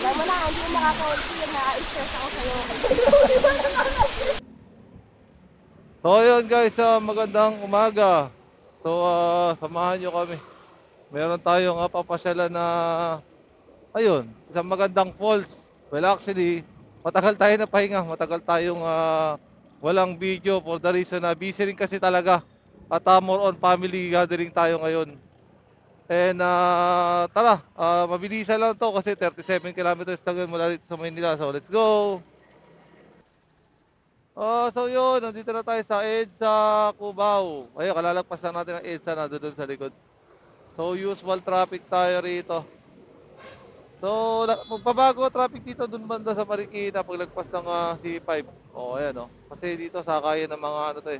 Alam mo na, hindi mo makaka-feel na i-stress ako sa'yo. So ayun guys, magandang umaga. So samahan nyo kami. Meron tayong papasyalan na ayun, isang magandang falls. Well actually, matagal tayo na pahinga, matagal tayong walang video for the reason na busy rin kasi talaga. At more on family gathering tayo ngayon. And tara, mabilisan lang to kasi 37 kilometers lang mula dito sa Maynila. So let's go! So yun, nandito na tayo sa EDSA Cubao. Ayun, kalalagpas na natin ang EDSA na doon sa likod. So usual traffic tayo rito. So magbabago traffic dito doon banda sa Marikina paglagpas ng C5. Ayan Kasi dito sakayan ng mga ano to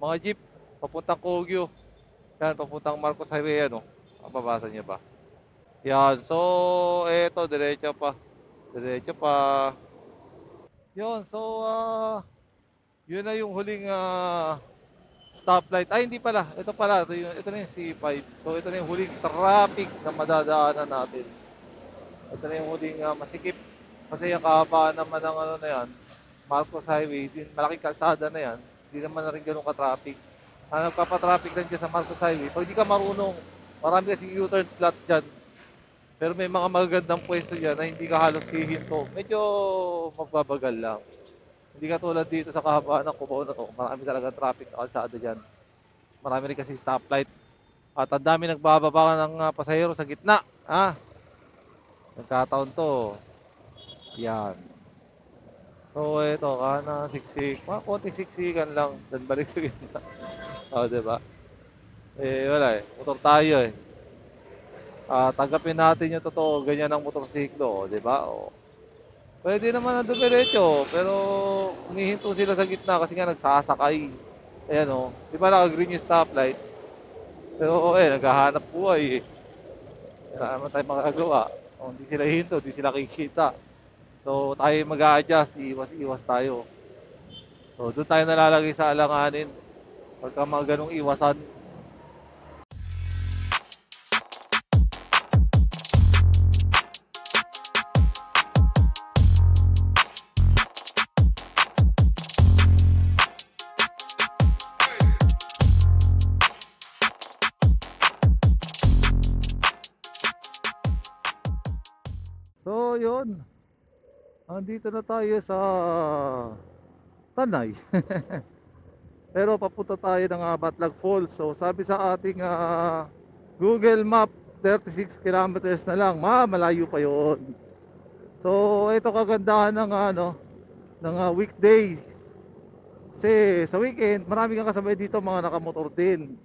mga jeep papuntang Kogyo. Yan, papuntang Marcos Highway Mababasa niyo ba? Yan, so eto diretso pa. Diretso pa. Yun, so yun na yung huling stoplight. Ay, hindi pala. Ito pala. Ito na yung C5. So, ito na yung huling traffic na madadaanan natin. Ito na yung huling masikip. Kasi yung kahabaan naman ng na yan, Marcos Highway, malaking kalsada na yan. Hindi naman na rin ganun ka-traffic. Nagpapatraffic lang dyan sa Marcos Highway. Pag di ka marunong, marami kasi U-turn slot dyan. Pero may mga magagandang pwesto dyan na hindi ka halos hihinto. Medyo magbabagal lang. Hindi ka tulad dito sa kahabaan ng Cubao na to. Marami talaga traffic na kalsada dyan. Marami rin kasi stoplight. At ang dami nagbababa ng pasahero sa gitna. Nagkataon to. Yan. So ito, kanan, siksik. Konting siksikan lang. Dan balik sa gitna. Diba? Wala motor tayo tanggapin natin yung totoo. Ganyan ang motorsiklo. Diba? Pwede naman na dumiretso, pero humihinto sila sa gitna kasi nga nagsasakay. Ayan di ba naka-green yung stoplight? Pero naghahanap buhay Wala naman tayo makagawa. Hindi sila hinto, hindi sila kikita. So tayo mag-a-adjust, iwas-iwas tayo. So doon tayo nalalagay sa alanganin pagka mga ganong iwasan. So yun, andito na tayo sa Tanay. Pero papunta tayo ng Batlag Falls. So sabi sa ating Google Map, 36 kilometers na lang. Malayo pa yon. So ito kagandahan ng ng weekdays. Kasi sa weekend, marami kang kasabay dito mga nakamotor din.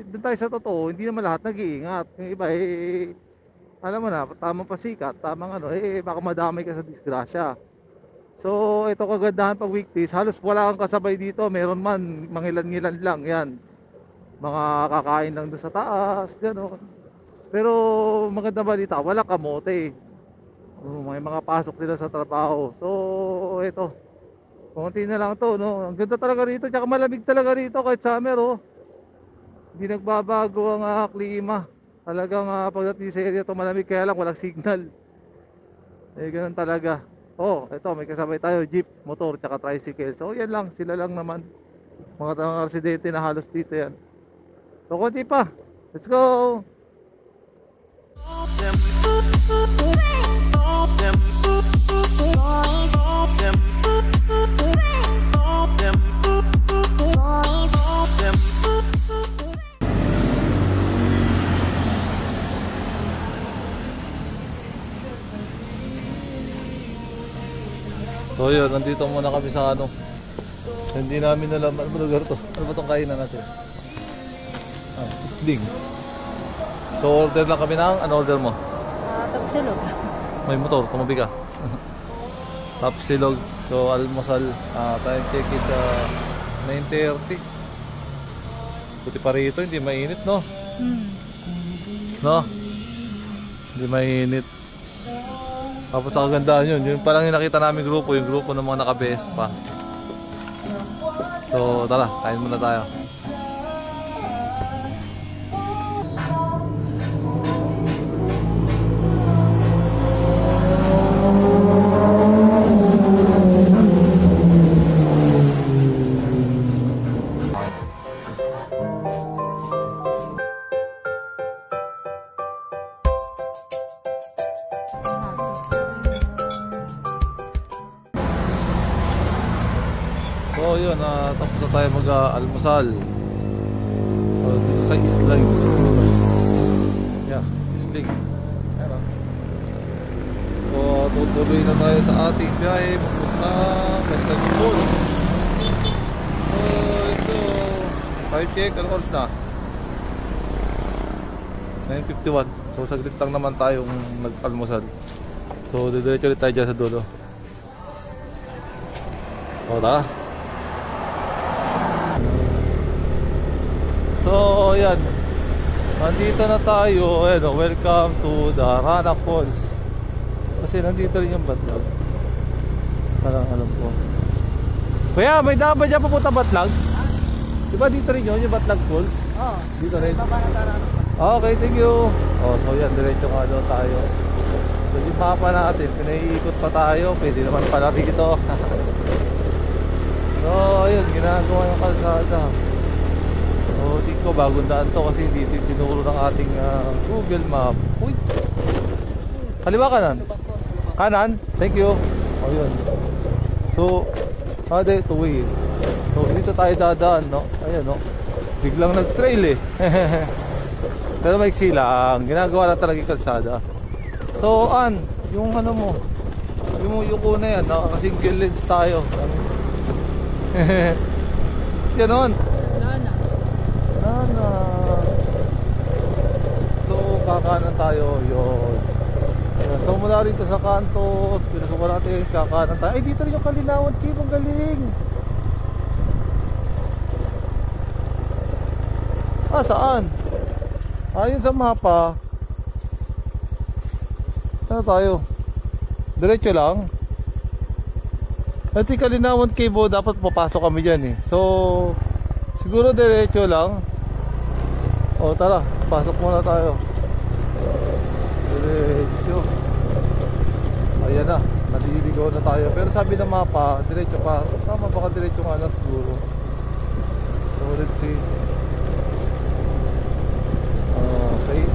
Doon tayo sa totoo, hindi naman lahat nag-iingat. Yung iba alam mo na, tamang pasikat, tamang baka madamay ka sa disgrasya. So, ito kagandahan pag weekdays, halos wala kang kasabay dito, meron man, mangilan-ngilan lang, yan. Mga kakain lang doon sa taas, gano'n. Pero, maganda balita, wala kamote. May mga pasok sila sa trabaho. So, ito, konti na lang to, no? Ang ganda talaga rito, tsaka malamig talaga rito kahit summer, Hindi nagbabago ang klima. Talagang pagdating sa area to malamig, kaya lang walang signal. Ganun talaga. Ito may kasabay tayo, jeep, motor, tsaka tricycle. So yan lang, sila lang naman. Mga residente na halos dito yan. So konti pa. Let's go! So yun, nandito muna kami sa hindi namin alam ano ba lugar to. Ano ba itong kainan natin? Isling. So order lang kami ng, ano order mo? Tapsilog. May motor, tumabi ka. Tapsilog. So almusal, time check is 9:30. Buti pa rito, hindi mainit no? No? Hindi mainit. Tapos ang kagandaan yun pa lang yung nakita namin grupo, yung grupo ng mga naka-Vespa. So tara, kain muna tayo. So yun, tapos na tayo mag-almusal. So dito sa Isling. Yeah, Isling. Ayan. So tutuloy na tayo sa ating biyahe papunta Mental School. So ito, 5 check, ano oras na? 9:51. So saglit lang naman tayong nag-almusal. So didiretso ulit tayo dyan sa dulo. O tara. So yan, nandito na tayo. Ayan, welcome to the Rana Falls. Kasi nandito rin yung Batlag. Parang alam ko. Kaya may daan ba dyan papunta Batlag? Diba dito rin yun, yung Batlag Falls? Oo. Dito rin. Okay, thank you. Oh, so yan, diretso nga daw tayo. So yung mapa natin, pinaiikot pa tayo. Pwede naman pala rito. So ayun, ginagawa ng kalsada. So tingin ko bagong daan to kasi hindi tinuro ng ating Google Map. Uy! Kaliwa kanan? Kanan? Thank you. Oh yun. So, ade, tuwi. So dito tayo dadaan, no? Ayan, no? Biglang nag-trail eh. Pero maiksi lang, ginagawa lang talaga yung kalsada. So, yung ano mo, yung yuko na yan, naka-single lens tayo. Ganon. Nana. So, kakanan tayo, yun. So, mula rito sa kanto, pinasukan natin, kakanan tayo. Ay, dito rin yung Kalinawan Cave, ang galing. Saan? Ayun sa mapa. Ano tayo? Diretso lang. Ito yung Kalinawan Cave, dapat papasok kami dyan eh. So siguro diretso lang. O tara, pasok muna tayo. Diretso. Ayan na, naliligaw na tayo. Pero sabi ng mapa, diretso pa. Tama, baka diretso nga na siguro. So let's see. Okay.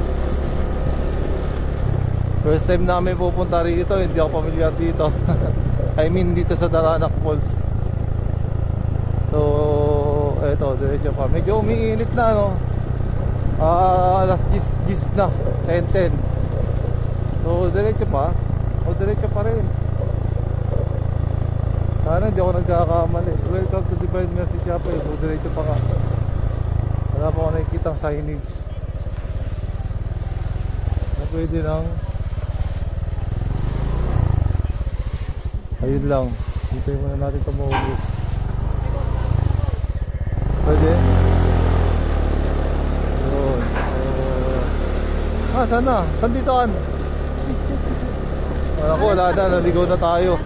First time namin pupunta rito, hindi ako familiar dito. I mean dito sa Daranac Falls. So eto, diretso pa. Medyo umiinit na, no? Alas 10 na, 10:10. So diretso pa. O diretso pa rin. Sana hindi ako nagkakamali. Welcome to Divine Mercy Chapel. So diretso pa nga. Wala pa ako nakikita signage na pwede lang. Ayun lang. Dito muna natin ito maubos. Pwede? Yun. Saan na? Saan dito an? Wala ko, wala na. Naligaw na tayo.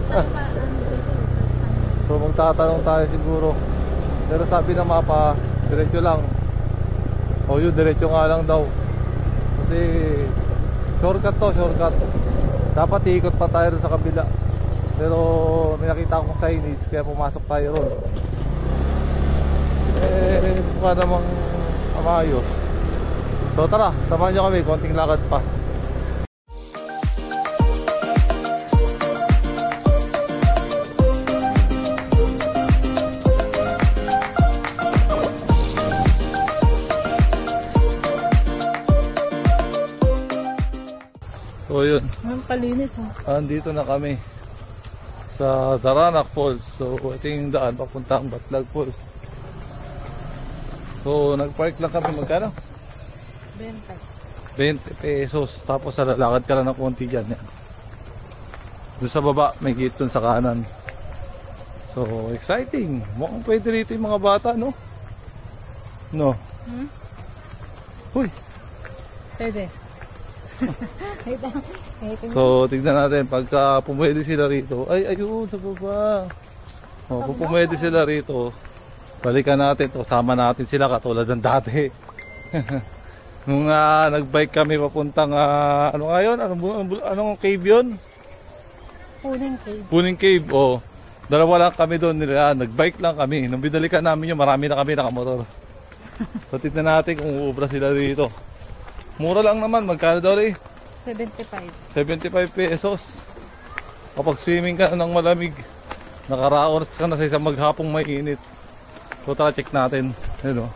So magtatanong tayo siguro. Pero sabi ng mapa, diretso lang. O yun, diretso nga lang daw. Kasi shortcut to, shortcut. Dapat iikot pa tayo sa kabila. Pero may nakita akong signage kaya pumasok tayo ron. Mukha namang amayos. So tara, samahan nyo kami, konting lakad pa. So yun, Ang palinis andito na kami sa Daranac Falls. So ito yung daan papuntang Batlag Falls. So nagpark lang kami, magkano? 20 pesos. Tapos lalakad ka lang ng konti dyan. Yan. Doon sa baba may gate dun sa kanan. So exciting. Mukhang pwede rito yung mga bata, no? No? Uy! Pwede. So tignan natin pagka pumwede sila rito. Ay ayun sa baba. O kung pumwede sila rito, balikan natin to, sama natin sila katulad ng dati. Nung nagbike kami papuntang ano nga yun? Anong cave yun? Puning Cave. Puning Cave. O dalawa lang kami doon nila. Nagbike lang kami. Nung binalikan namin yun, marami na kami nakamotor. So tignan natin kung uubra sila dito. Mura lang naman, magkano daw rin? 75. 75 pesos. Kapag swimming ka ng malamig. Nakaraoras ka na sa isang maghapong mainit. So tara, check natin. Ayun o.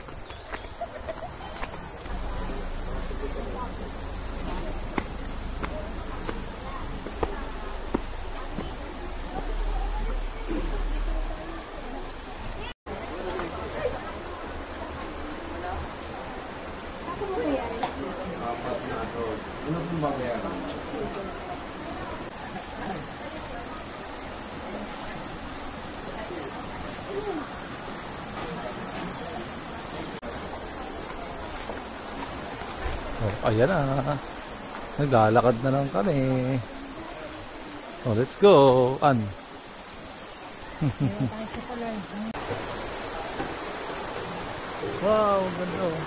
Oh, ayan na. Naglalakad na lang kami. Oh, let's go. Wow, ganda oh.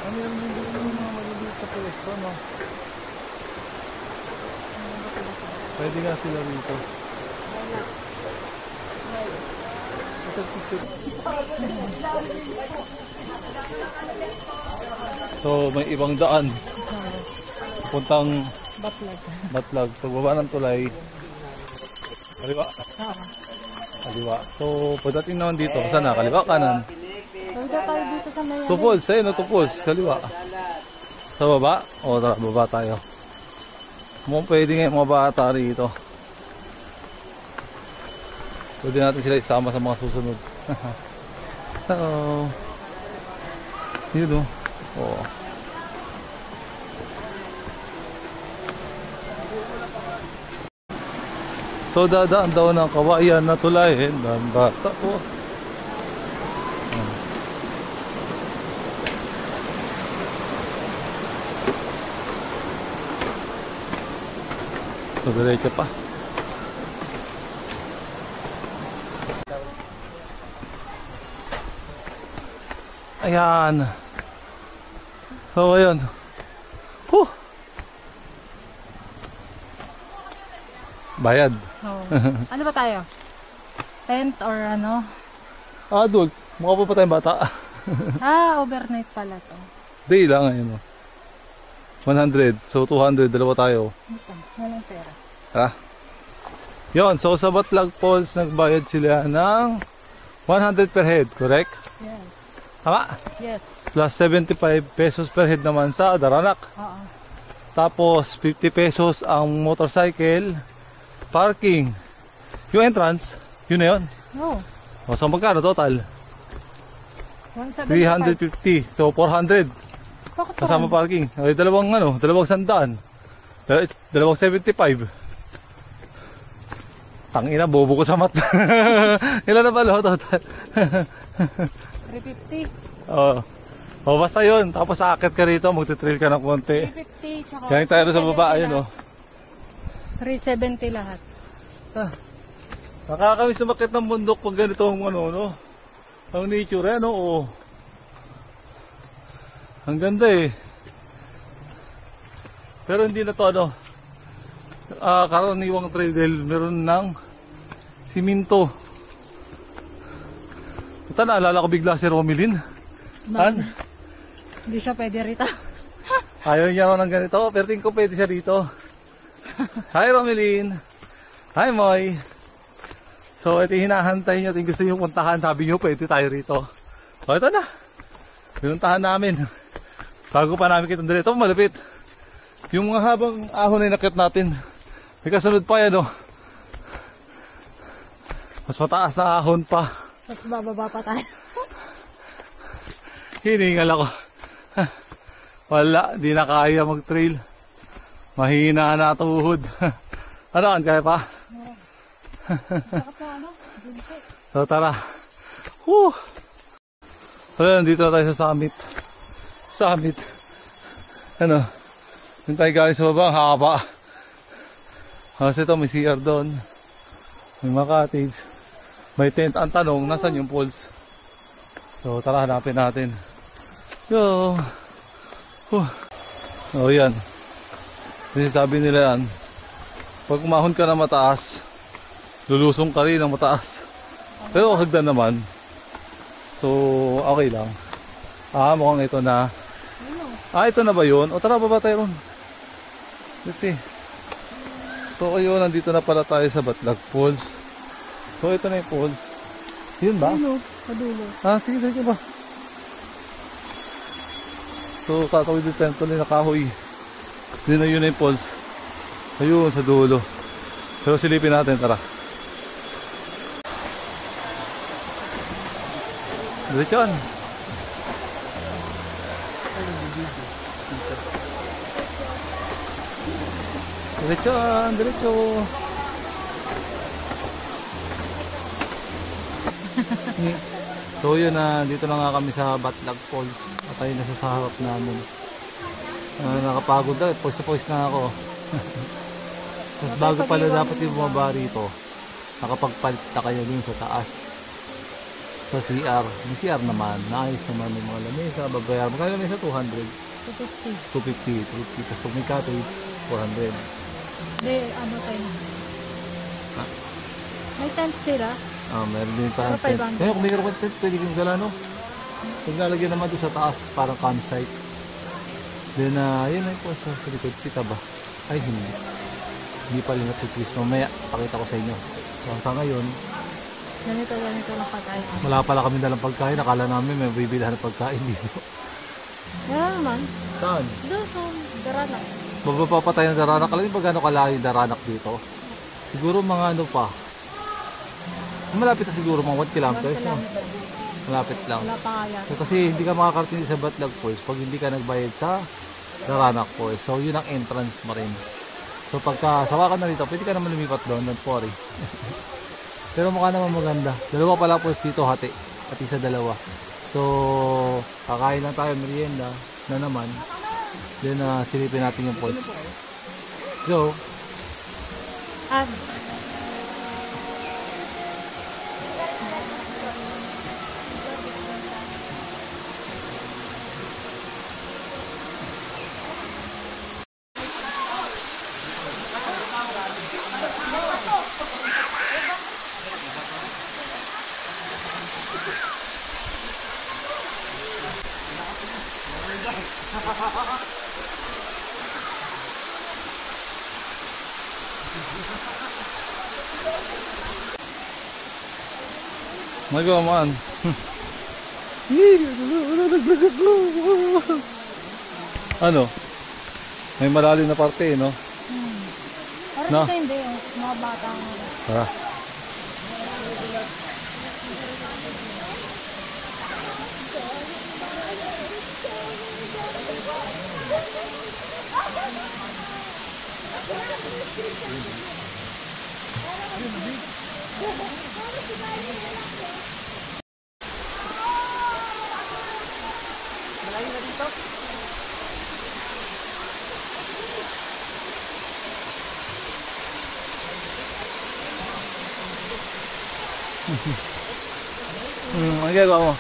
Ano yung mga maliliit sa pwesto, no? Pwede nga sila rito. So may ibang daan puntang Batlag. Pagbaba ng tulay kaliwa. Kaliwa. So pagdating naman dito, saan na? Kaliwa, kanan? Tupos, ayun o, tupos. Kaliwa. Sa baba? O tara, baba tayo. Mukhang pwede nga yung mga bata rito. Pwede natin sila isama sa mga susunod. Hello. Yun o. Oo. So dadaan daw ng kawayan na tulay ng bata. Oh. So diretso pa. Ayan. So ayun. Huh. Bayad. Oh. Ano ba tayo? Tent or ano? Adult. Mukha pa tayong bata. Overnight pala to. Day lang ayun. 100. So 200. Dalawa tayo. Ito, walang pera. Ha? Yun. So sa Batlag Falls, nagbayad sila ng 100 per head. Correct? Yes. Tama? Yes. Plus 75 pesos per head naman sa Daranak. Oo. Tapos 50 pesos ang motorcycle. Parking. Yung entrance, yun na yun. No. O, so magkano total? 175. 350. So 400. Bakit Kasama parking. Ay, dalawang 100. Dalawang 75. Tangina, bobo ko sa mat. Ilan na pala total? 350. Oo. O basta yun. Tapos aakit ka rito, magtitrail ka ng konti. 350 tsaka Galing tayo sa baba, ayun o. 370 lahat. Nakakamiss sumakit ng bundok pag ganito ang ang nature, oo. Ang ganda eh. Pero hindi na to karaniwang trail dahil meron ng siminto. Ito, naalala ko bigla si Romilin. Hindi siya pwede rito. Ayaw niya raw ng ganito, pero tingin ko pwede siya rito. Hi Romilin. Hi Moy. So ito hinahantay niyo, gusto niyo puntahan, sabi niyo pwede tayo rito. So ito na. Pinuntahan namin. Bago pa namin kitang dito, malapit. Yung mga habang ahon na inakit natin, may kasunod pa yan mas mataas na ahon pa. Mas bababa pa tayo. Hiningal ako. Wala, di na kaya mag-trail. Mahina na tuhod. Ano, kaya pa? So tara. So dito na tayo sa summit. Yung tayo galing sa baba, haba. Kasi ito may CR doon. May mga cottage. May tent. Ang tanong, nasan yung falls? So tara, hanapin natin. So yan. Kasi sabi nila yan, pag umahon ka na mataas, lulusong ka rin ng mataas. Pero hagdan naman. So okay lang. Mukhang ito na. Ito na ba yun? O tara, baba tayo ron. Let's see. So ayun, nandito na pala tayo sa Batlag Falls. So ito na yung falls. Yun ba? Ano? Padulo. Ah, sige, sige ba? So tatawid yung temple na kahoy. Yun na yun na yung falls. Ayun, sa dulo. Pero silipin natin, tara. Diretso. Diretso. So yun na, dito na nga kami sa Batlag Falls. At ayun nasa sa harap namin. Nakapagod na, poise na ako. Tapos bago pala dapat yung bumaba rito, nakapagpalit na kayo dun sa taas. Sa CR. Yung CR naman, naayos naman yung mga lamesa, babayar. Magkano lamesa? 200? 250. 250. Tapos kung may cottage, 400. Hindi, ano tayo? Ha? May tent sila. Meron din pa. Pero 500. Kaya kung may karoon tent, pwede kong gala, no? Pag nalagyan naman doon sa taas, parang campsite. Then, yun ay po sa likod. Kita ba? Ay, hindi. Hindi pa rin natutwist. Mamaya, pakita ko sa inyo. So, sa ngayon, Ganito lang pagkain. wala pala kami dalang pagkain. Akala namin may bibilihan ng pagkain dito. Meron naman. Saan? Doon sa Darana. Mapapatay ng daranak. Alam mo ba gano'ng kalayo yung daranak dito? Siguro mga ano pa. Malapit na siguro mga 1 kilometers. No? Malapit lang. Wala pa nga yan. So, kasi hindi ka makakarating sa Batlag Falls pag hindi ka nagbayad sa Daranak Falls. So yun ang entrance mo rin. So pagka sawa ka na dito, pwede ka naman lumipat doon, don't worry. Pero mukha naman maganda. Dalawa pala falls dito, hati. At isa dalawa. So kakain lang tayo, merienda na naman. Then silipin natin yung falls. So Ah, magaman. Ano? May malalim na parte, no? parang No. ito hindi. Mga bata nga. Tara. Ang ginagawa mo?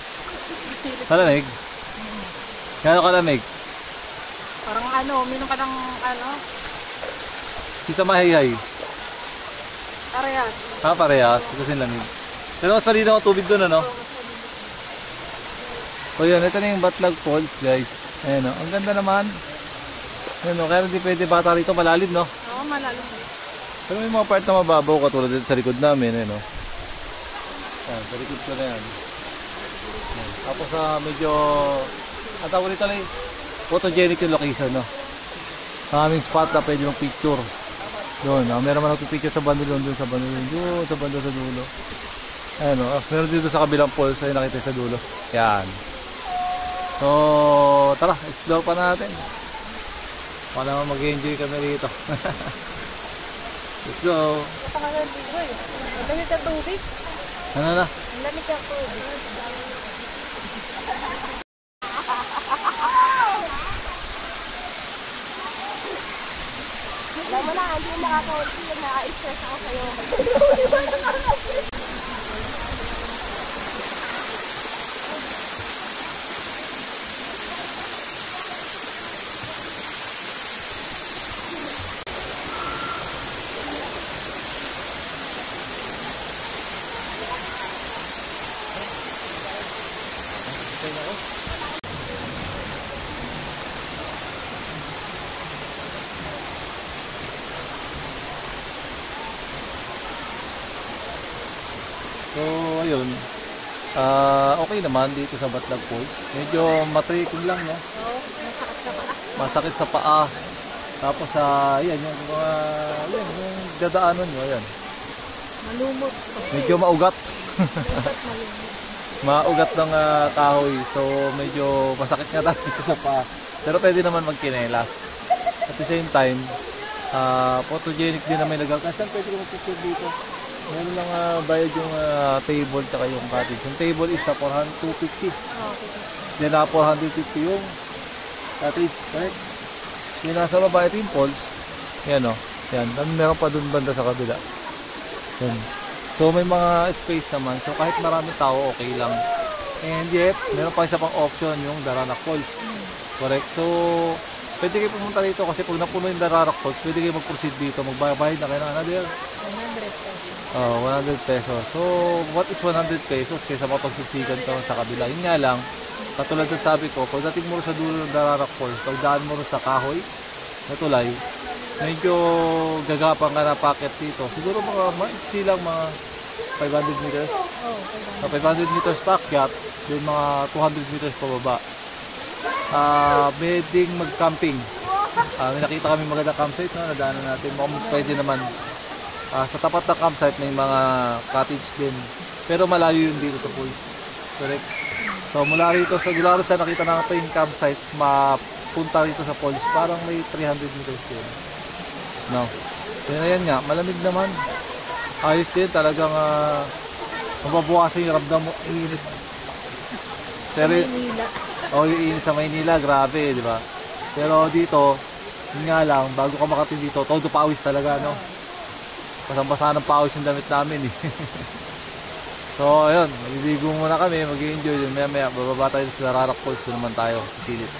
Kalamig? Gano'n kalamig? Parang ano, uminom ka ng ano, Isa mahihay. parehas. Parehas. Kasi lamig. Pero mas malinaw ang tubig doon, ano? O yun, ito na yung Batlag Falls, guys. Ayan, ang ganda naman. Ayan, kaya hindi pwede bata rito, malalim, no? Oo, malalim. Pero may mga part na mababaw, katulad dito sa likod namin, ayan, no? Ayan, sa likod ko na yan. Ayan. Tapos medyo, ang tawag nito lang, photogenic yung location, no? Ang aming spot na pwede mong picture. Doon, meron man nagpipicture sa bando doon, sa bando doon, sa bando sa dulo. Ayan, no? Meron dito sa kabilang falls, ay nakita sa dulo. Yan. So, tara, explore pa natin. Para naman mag-enjoy kami rito. Let's go. Napangalan dito eh. Ang lamig ang tubig. Ano na? Ang lamig ang tubig. Alam mo na, hindi mo makaka-ulti yung na-stress ako sa'yo. So, ayun. Okay naman dito sa Batlag Falls. Medyo matricking lang, no? Oo, masakit sa paa. Masakit sa paa. Tapos, yan, yung mga, yan, yung dadaanan nyo, yan. Malumot. Medyo maugat. Malumot. Maugat ng kahoy. So, medyo masakit nga tayo dito sa paa. Pero pwede naman magkinelas. At the same time, photogenic din naman nagawa. Saan pwede ko mag-picture dito? Meron lang bayad yung table tsaka yung cottage. Yung table is 250. Then 450 yung cottage. Correct? Yung nasa baba ito yung falls. Yan o. Yan. Meron pa dun banda sa kabila. Yan. So may mga space naman. So kahit maraming tao, okay lang. And yet, meron pa isa pang option yung Daranac Falls. Correct? So, pwede kayo pumunta dito kasi pag napuno yung Daranac Falls, pwede kayo mag-proceed dito. Magbayad na kayo ng another 100 pesos. So, what is 100 pesos kaysa mapagsiksikan ka sa kabila? Yun nga lang, katulad ng sabi ko, pagdating mo sa dulo ng Daranac Falls, pagdaan mo sa kahoy na tulay, medyo gagapang ka na packet dito. Siguro mga maiksi lang mga 500 meters. So, 500 meters paakyat, then mga 200 meters pababa. Pwedeng mag-camping. May nakita kami maganda campsite na nadaanan natin. Mukhang pwede naman. Sa tapat ng campsite may mga cottage din. Pero malayo yun dito sa pool. Correct? So mula rito sa Gularos sa nakita natin yung campsite, mapunta rito sa falls, parang may 300 meters din. No. So ayan nga, malamig naman. Ayos din, talagang mababawasan yung ramdam mo, init. Pero, yung init sa Maynila, grabe, di ba? Pero dito, yun nga lang, bago ka makating dito, todo pawis talaga, no? Basang-basa ng pawis yung damit namin, eh. So, ayun, maliligo muna kami, mag-i-enjoy din. Maya-maya, bababa tayo sa Daranac Falls, doon naman tayo, silit.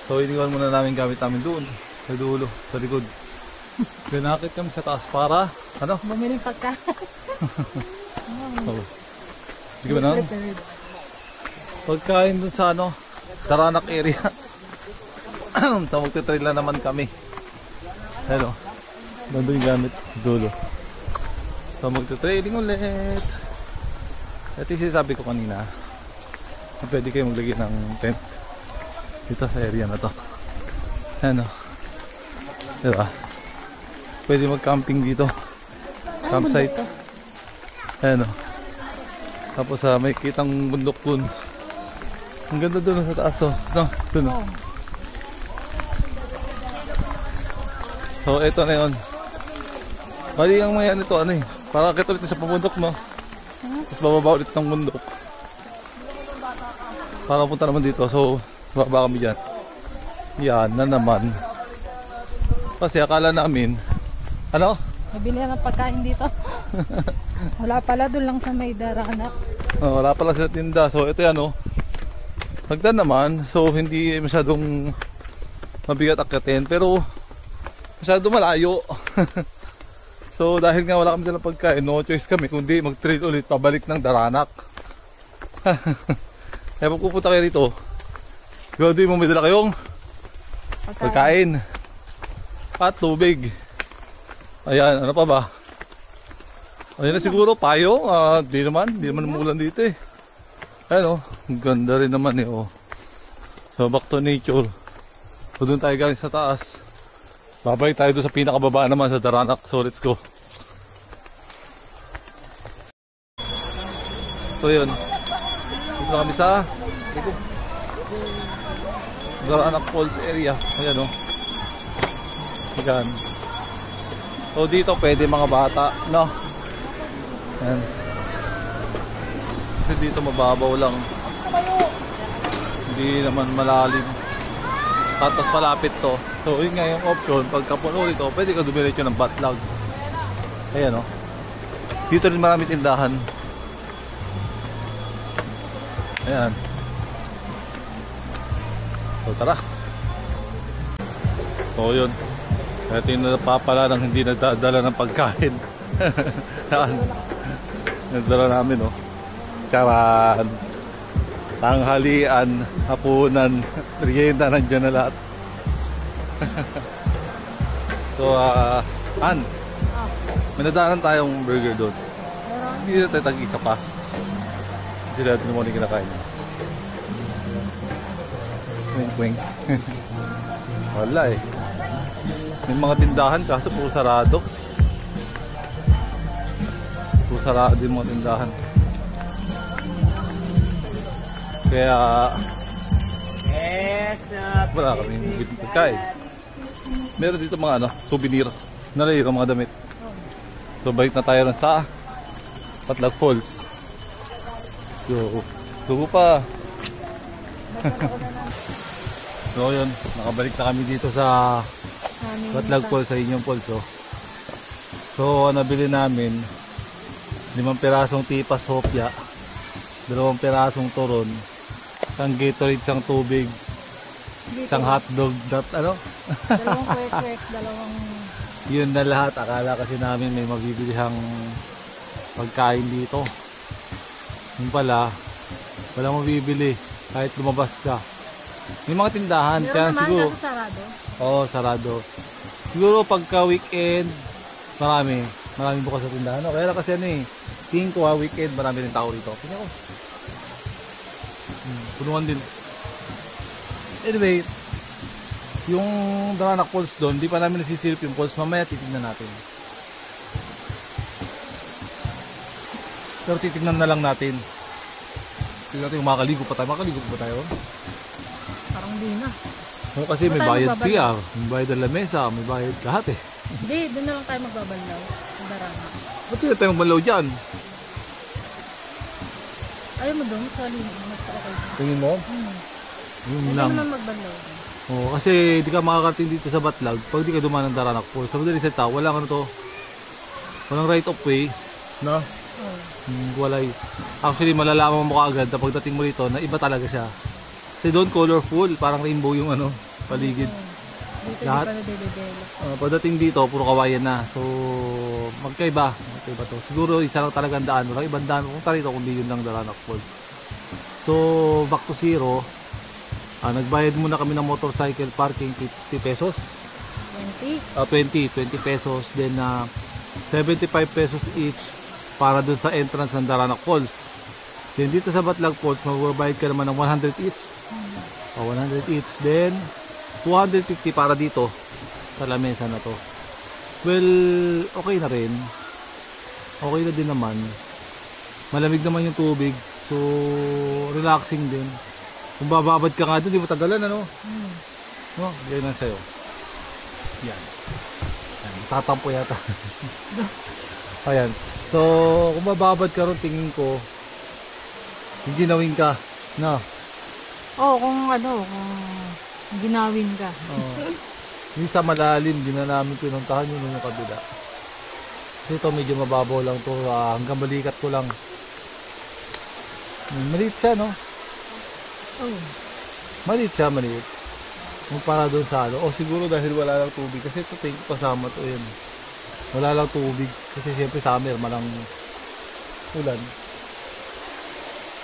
So iniwan muna namin gamit namin doon sa dulo, sa likod. Pinakit kami sa taas para ano? Bumili pagka. Hindi ba na? Pagkain dun sa ano, Daranac area. So magte-trail na naman kami. Hello. Nandun yung gamit dulo. So magte-trailing ulit. Ito yung sabi ko kanina. Pwede kayo maglagay ng tent dito sa area na to. Ano? Diba? Pwede mag-camping dito. Campsite. Ano? Tapos may kitang bundok dun. Ang ganda dun sa taas, oh. No? Dun, oh. So, eto na yun. Bali ang mayan ito, ano eh. Para akit ulit sa pabundok, no? Tapos bababa ulit ng bundok. Para punta naman dito. So, baba kami dyan. Yan na naman. Kasi akala namin, ano? Mabili na ng pagkain dito. Wala pala, doon lang sa may Daranac. Wala pala sa tinda. So ito yan, oh. Hagdan naman. So hindi masyadong mabigat akyatin. Pero masyadong malayo. So dahil nga wala kami dalang pagkain, no choice kami kundi mag-trail ulit pabalik ng Daranac. Kaya pag pupunta kayo rito, gawin mo may dala kayong pagkain at tubig. Ayan, ano pa ba? Ayan na siguro, payo. Di naman umulan dito eh. Ayan, oh, ang ganda rin naman eh, oh. So back to nature. So doon tayo galing sa taas. Babalik tayo doon sa pinakababa naman sa Daranac. So let's go. So yun, dito na kami sa Daranac Falls area. Ayan, oh. Ayan. So dito pwede mga bata, no? Ayan. Kasi dito mababaw lang. Hindi naman malalim. Tapos malapit to. So yun nga yung option. Pagka puno dito, pwede ka dumiretso ng Batlag. Ayan, no? Dito rin marami tindahan. Ayan. So tara. So yun. Ito yung napapala ng hindi nagdadala ng pagkain. Nagdala namin, no? Charan. Tanghalian, hapunan, merienda, nandiyan na lahat. So, An, may nadaanan tayong burger doon. Hindi na tayo tag-isa pa. Kasi natin naman yung kinakain. Wink-wink. Wala eh. May mga tindahan kaso puro sarado. Puro sarado yung mga tindahan. Kaya wala kaming bibili pagkain. Meron dito mga souvenir. Nalayro mga damit. So balik na tayo rin sa Batlag Falls. So dugo pa. So yun, nakabalik na kami dito sa Batlag Falls, sa inyong falls. So nabili namin 5 pirasong tipas hopya, 2 pirasong turon, isang Gatorade, isang tubig, isang hotdog, Dalawang kwek-kwek, dalawang... Yun na lahat. Akala kasi namin may mabibilihang pagkain dito. Yung pala, walang mabibili kahit lumabas ka. May mga tindahan. Meron Kaya naman, siguro, kaso sarado. oo, sarado. Siguro pagka weekend, marami bukas sa tindahan. Kaya kasi tingin ko weekend, marami rin tao rito. Tingnan ko. Punuan din. Anyway, yung Daranac Falls doon, di pa namin nasisilip yung falls. Mamaya titignan natin. Pero titignan na lang natin. Tignan natin kung makakaligo pa tayo. Makakaligo pa tayo? Parang di na. Oo, kasi may tayo bayad magbabalaw? siya. May bayad ang lamesa. May bayad lahat eh. Hindi, doon na lang tayo magbabalaw. Sa Daranac. Ba't hindi tayo magbalaw dyan? Ayaw mo doon, sa linig. Mas okay. Tingin mo? Yun Hindi lang. naman magbalaw. Oo, kasi di ka makakarating dito sa Batlag pag di ka dumaan ng Daranac Falls. Sa madaling salita, walang walang right of way, no? Oh. Walay. Actually, malalaman mo kaagad na pagdating mo dito na iba talaga siya. Kasi doon colorful, parang rainbow yung paligid. Dito Lahat? di pa na-develop. Pagdating dito, puro kawayan na. So, magkaiba to. Siguro isa lang talagang daan. Walang ibang daan kung tarito kundi yun lang Daranac Falls. So, back to zero. Nagbayad muna kami ng motorcycle parking 50 pesos. 20. 20 pesos. Then 75 pesos each para dun sa entrance ng Daranac Falls. Then dito sa Batlag Falls, magbabayad ka naman ng 100 each. 100 each. Then 250 para dito sa lamesa na to. Well, okay na rin. Okay na din naman. Malamig naman yung tubig. So, relaxing din. Kung bababad ka nga doon, di mo tagalan, No? Yan lang sa'yo. Yan. Tatampo yata. Ayan. So, kung bababad ka ron, tingin ko, hindi ginawin ka. No? Oo, kung ginawin ka. Yung sa malalim, di na namin pinuntahan yun yung kabila. Kasi ito medyo mababaw lang to. Hanggang balikat ko lang. Maliit siya, no? Oh. Maliit siya, maliit. Kung para doon sa siguro dahil wala lang tubig. Kasi ito tingin ko kasama to yan. Wala lang tubig. Kasi siyempre summer, malang ulan.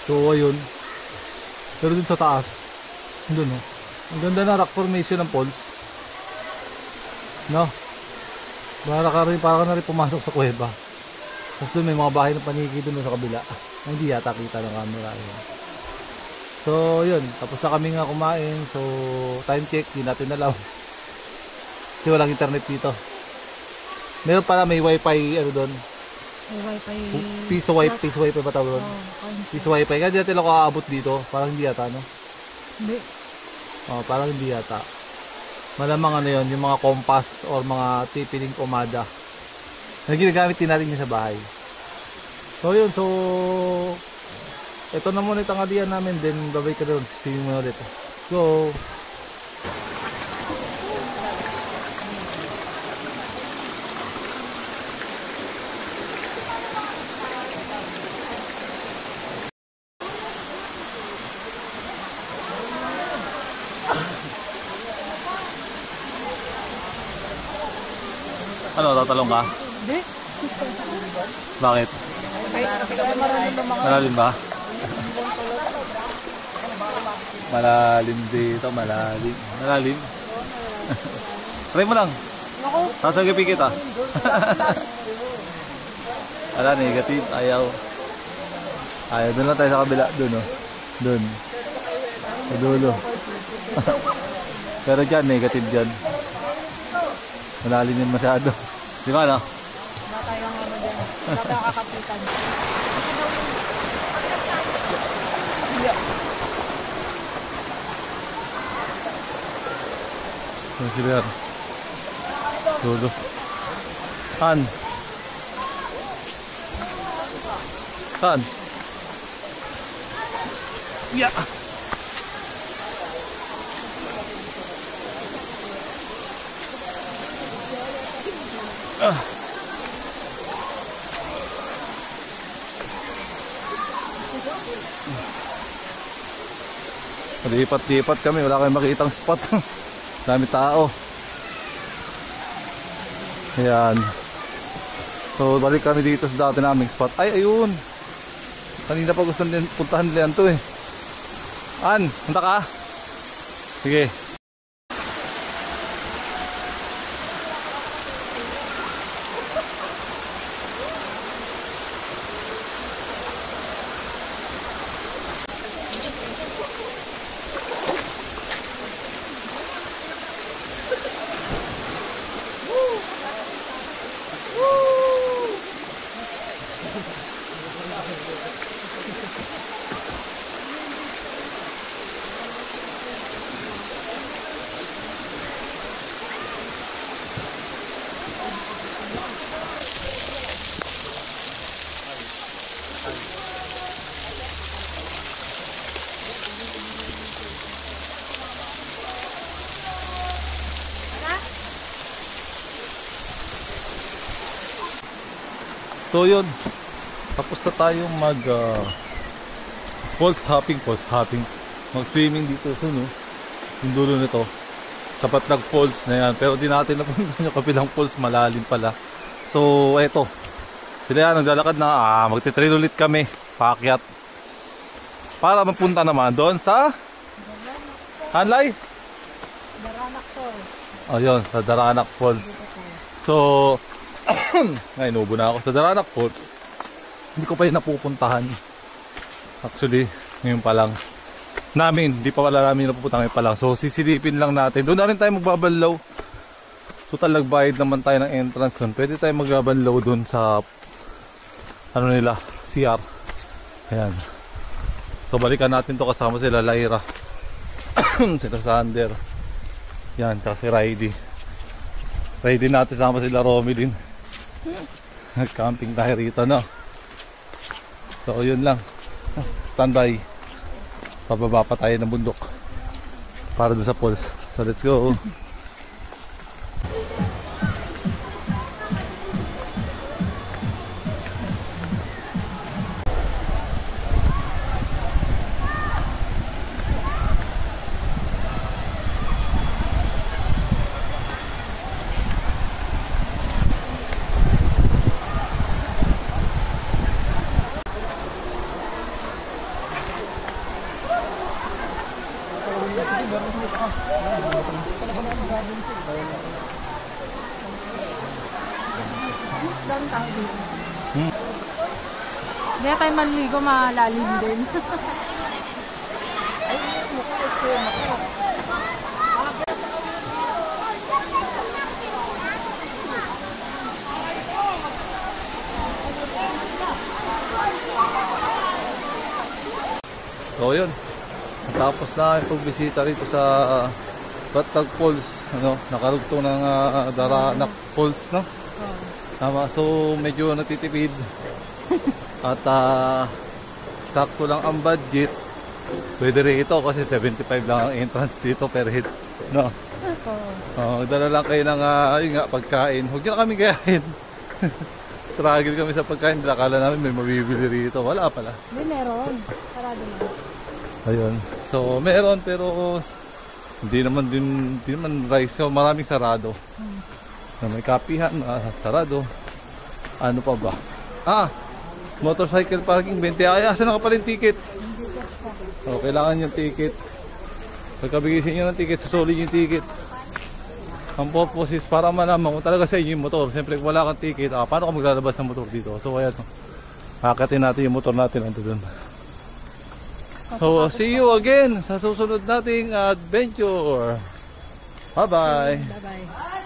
So, ayun. Pero dun sa taas, doon, ang ganda na rock formation ng falls. No? Para ka na rin pumasok sa kuweba. Tapos doon may mga bahay ng paniki doon sa kabila. Hindi yata kita ng camera. Yun. So, yun. Tapos na kami nga kumain. So, time check. Di natin alam. Kasi walang internet dito. Meron pala may wifi doon. May wifi. Piso wifi ba tawag doon? Piso wifi. Kaya di natin ako aabot dito. Parang hindi yata, no? Hindi. Parang hindi yata. Malamang yun, yung mga compass or mga tipiling umada. na ginagamit din natin yun sa bahay. So yun, so ito na muna yung tanghalian namin, then babay ka doon, swimming muna ulit. Go! Ano, tatalong ka? Hindi. Bakit? Ay, marunong lumangoy. Malalim ba? Malalim dito, malalim. Malalim? Try mo lang. Naku, Nasa gabi kita. Wala, negative. Ayaw. Ayaw. Doon lang tayo sa kabila. Doon, oh. Doon. Sa dulo. Pero dyan, negative dyan. Malalim yun masyado. Di ba, no? wala tayong ano dyan. Wala tayong kakapitan. Doon si Bear. Dulo. Saan? Saan? Yeah! Lipat-lipat kami, wala kayong makitang spot. Dami tao. Ayan. So balik kami dito sa dati naming spot. Ay, ayun. Kanina pa gusto din puntahan nila to eh. An, punta ka? Sige. So yun, tapos na tayong mag falls hopping, mag swimming dito so, no? Yung dulo nito sapat nag falls na yan, pero di natin napunta yung kapilang falls, malalim pala. So eto, sila yan naglalakad na, magtitrail ulit kami, paakyat para mapunta naman doon sa Hanlay? Daranak Falls. Ayun, sa Daranak Falls. So ngayon, nubo na ako sa Daranak Falls. Hindi ko pa yun napupuntahan. Actually, ngayon pa lang. Hindi pa wala namin napupuntahan ngayon pa lang. So, sisilipin lang natin. Doon na rin tayo magbabanlaw. Total, nagbayad naman tayo ng entrance doon. Pwede tayo magbabanlaw doon sa ano nila, CR. Ayan. So, balikan natin to kasama sila Lyra. Sila Sander. Yan, tsaka si Riley. Riley natin sama sila Romilin. Nag-camping tayo rito, no? So yun lang, standby. Pababa pa tayo ng bundok para dun sa falls. So let's go. Hindi tayo maligo, malalim din. So yun, tapos na yung pagbisita rito sa Batag Falls, ano, nakarugtong ng Daranak Falls, no? Tama, so medyo natitipid. At sakto lang ang budget. Pwede rin ito kasi 75 lang ang entrance dito per head. No? Dala lang kayo ng yun nga, pagkain. Huwag nyo na kami gayahin. Struggle kami sa pagkain. Akala namin may mabibili rito. Wala pala. Hindi, meron. Sarado na. Ayun. So, meron pero hindi naman rice. So, maraming sarado. Na may kapihan, sarado. Ano pa ba? Motorcycle parking 20. Ay, asan na ka pala yung ticket? So, kailangan yung ticket. Pagkabigay sa inyo ng ticket, susulin yung ticket. Ang purpose is para malaman kung talaga sa inyo yung motor. Siyempre, kung wala kang ticket, paano ka maglalabas ng motor dito? So, ayan. Hakatin natin yung motor natin nandun doon. So, see you again sa susunod nating adventure. Bye-bye. Bye-bye.